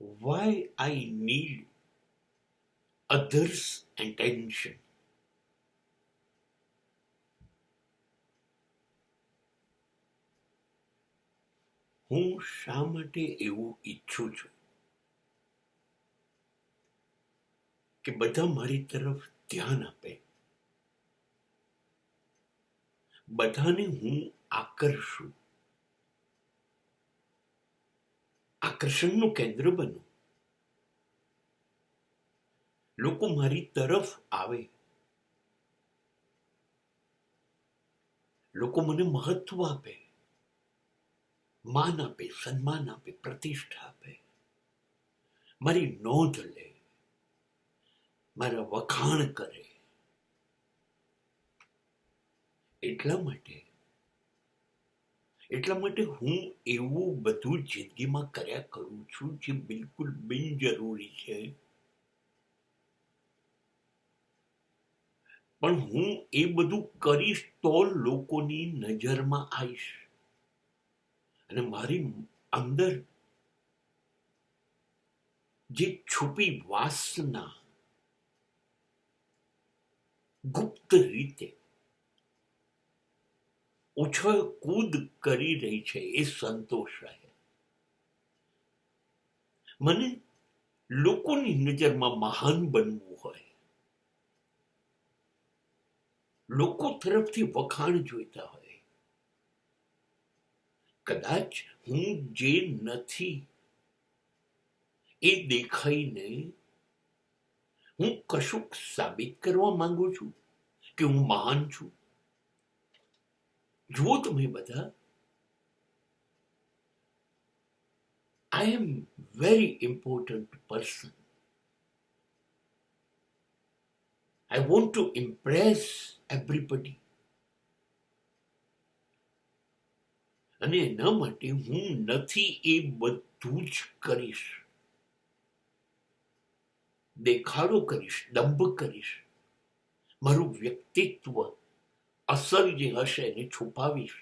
why I need others' attention. હું શા માટે એવું ઈચ્છું છું કે બધા મારી તરફ ધ્યાન આપે, બધાને હું આકર્ષું, આકર્ષણનું કેન્દ્ર બનું, લોકો મારી તરફ આવે, લોકો મને મહત્વ આપે, માન આપે, સન્માન આપે, પ્રતિષ્ઠા આપે, મારી નોંધ લે, મારા વખાણ કરે. એટલા માટે હું એવું બધું જિંદગીમાં કર્યા કરું છું જે બિલકુલ બિનજરૂરી છે, પણ હું એ બધું કરીશ તો લોકોની નજરમાં આવીશ, અને મારી અંદર જે છુપી વાસના ગુપ્ત રીતે ઉછળ કૂદ કરી રહી છે એ સંતોષ રહે. મને લોકોની નજરમાં મહાન બનવું હોય, લોકો તરફથી વખાણ જોઈતા હોય, કદાચ હું જે નથી એ દેખાઈને હું કશુંક સાબિત કરવા માંગુ છું કે હું મહાન છું. જુઓ તમે બધા, I am very important person. I want to impress everybody. અને એના માટે હું નથી એ બધું જ કરીશ, દેખાડો કરીશ, દંભ કરીશ, મારું વ્યક્તિત્વ અસલ જે હશે એને છુપાવીશ,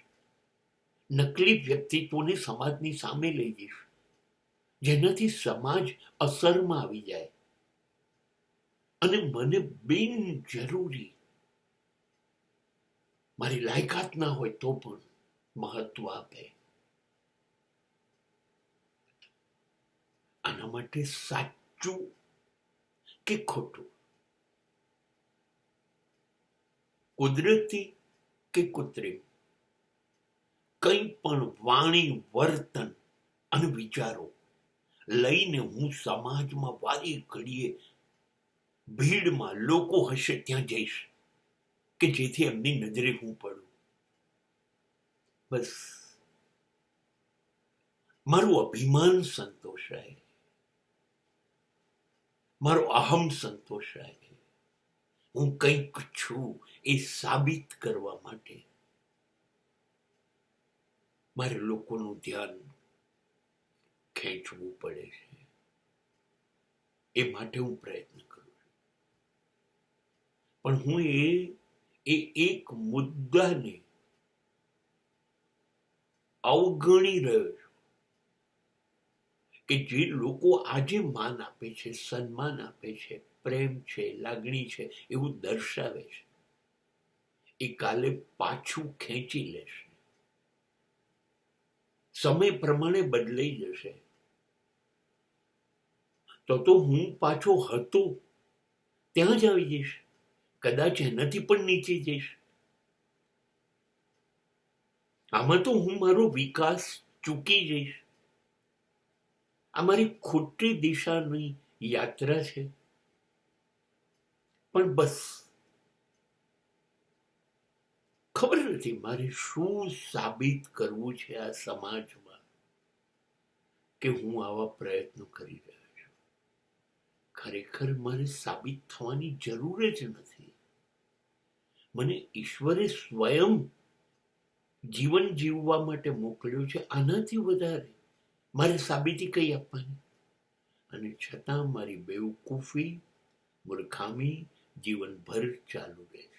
નકલી વ્યક્તિત્વને સમાજની સામે લઈ જઈશ, જેનાથી સમાજ અસરમાં આવી જાય અને મને બિનજરૂરી મારી લાયકાત ના હોય તો પણ મહત્વ આપે. આના માટે સાચું કે ખોટું, કુદરતી કે કૃત્રિમ, કંઈ પણ વાણી, વર્તન અને વિચારો લઈને હું સમાજમાં વારે ઘડીએ ભીડમાં લોકો હશે ત્યાં જઈશ કે જેથી એમની નજરે હું પડું. બસ મારું અભિમાન સંતોષાય, મારો અહમ સંતોષાય, હું કંઈક છું એ સાબિત કરવા માટે મારે લોકોનું ધ્યાન ખેંચવું પડે છે. એ માટે હું પ્રયત્ન કરું છું, પણ હું એ એક મુદ્દાને અવગણી રહ્યો છું કે જે લોકો આજે માન આપે છે, સન્માન આપે છે, પ્રેમ છે, લાગણી છે, એવું દર્શાવે છે, એ કાલે પાછું ખેંચી લેશે, સમય પ્રમાણે બદલાઈ જશે. તો હું પાછો હતો ત્યાં જ આવી જઈશ, કદાચ એનાથી પણ નીચે જઈશ. આમાં તો હું મારો વિકાસ ચૂકી જઈશ. આ મારી ખોટી દિશાની યાત્રા છે, પણ બસ ખબર નથી મારે શું સાબિત કરવું છે આ સમાજમાં કે હું આવા પ્રયત્નો કરી રહ્યો છું. ખરેખર મારે સાબિત થવાની જરૂર જ નથી. મને ઈશ્વરે સ્વયં જીવન જીવવા માટે મોકલ્યો છે, આનાથી વધારે મારે સાબિતી કઈ આપવાની? અને છતાં મારી બેવકૂફી, મૂર્ખામી જીવનભર ચાલુ રહે છે.